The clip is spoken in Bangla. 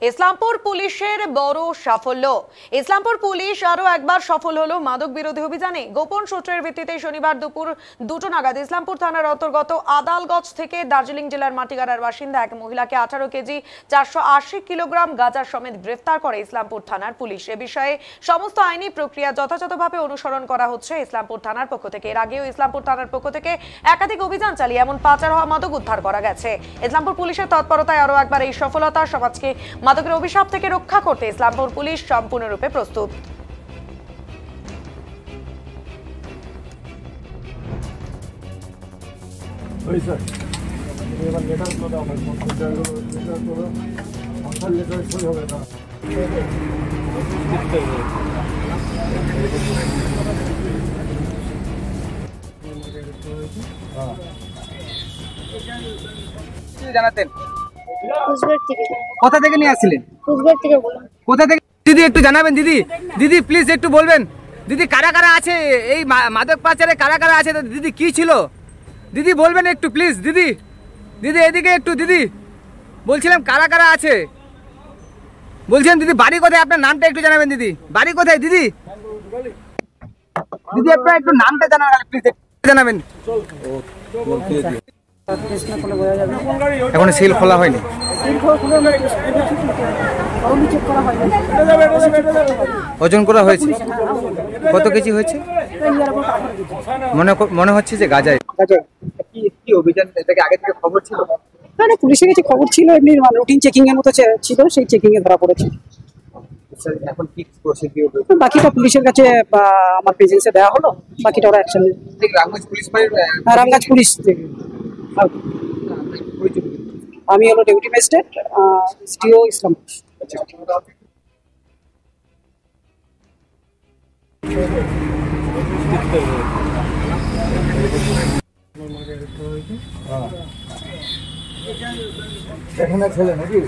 ইসলামপুর পুলিশের বড় সাফল্য। ইসলামপুর পুলিশ আরো একবার সফল হলো মাদক বিরোধী অভিযানে। গোপন সূত্রের ভিত্তিতে শনিবার দুপুর 2টো নাগাদ ইসলামপুর থানার অন্তর্গত আদালগঞ্জ থেকে দার্জিলিং জেলার মাটিগাড়ার বাসিন্দা এক মহিলাকে 18 কেজি 480 কিলোগ্রাম গাঁজা সমেত গ্রেফতার করে ইসলামপুর থানার পুলিশ। এ বিষয়ে সমস্ত আইনি প্রক্রিয়া যথাযথভাবে অনুসরণ করা হচ্ছে ইসলামপুর থানার পক্ষ থেকে। এর আগেও ইসলামপুর থানার পক্ষ থেকে একাধিক অভিযান চালিয়ে এমন পাচার হওয়া মাদক উদ্ধার করা গেছে। ইসলামপুর পুলিশের তৎপরতায় আরো একবার এই সফলতা। সমাজকে মাদকের অভিশাপ থেকে রক্ষা করতে ইসলামপুর পুলিশ সম্পূর্ণরূপে প্রস্তুত। জানাতেন কোথা থেকে নিয়ে আসছিলেন? কোথা থেকে দিদি একটু জানাবেন দিদি? দিদি প্লিজ একটু বলবেন দিদি, কারা কারা আছে এই মাদক পাচারে, কারা কারা আছে দিদি, কি ছিল দিদি বলবেন একটু প্লিজ দিদি। দিদি এদিকে একটু দিদি, বলছিলাম কারা কারা আছে বলছেন দিদি। বাড়ি কোথায়? আপনার নামটা একটু জানাবেন দিদি। বাড়ি কোথায় দিদি? দিদি আপনার একটু নামটা জানাবেন প্লিজ, জানাবেন। এখন সিল খোলা হয়নি, ওজন করা হয়েছে। কত কেজি হয়েছে মনে হচ্ছে? যে গাঁজায় কি অভিযান, এটাকে আগে থেকে খবর ছিল? না, পুলিশের কাছে খবর ছিল, এমনি রুটিন চেকিং এর মতো ছিল, সেই চেকিং এ ধরা পড়েছে। এখন কি প্রসিডিউর? বাকিটা পুলিশের কাছে আমার প্রেজেন্সে দেওয়া হলো, বাকিটা ওরা অ্যাকশন নেবে। রামগঞ্জ পুলিশ ফাঁড়ির রামগঞ্জ পুলিশ থেকে। আমি হলো ডিউটি ম্যাজিস্ট্রেট, এসটিও ইসলামপুর। এখানে ছেলে নাকি?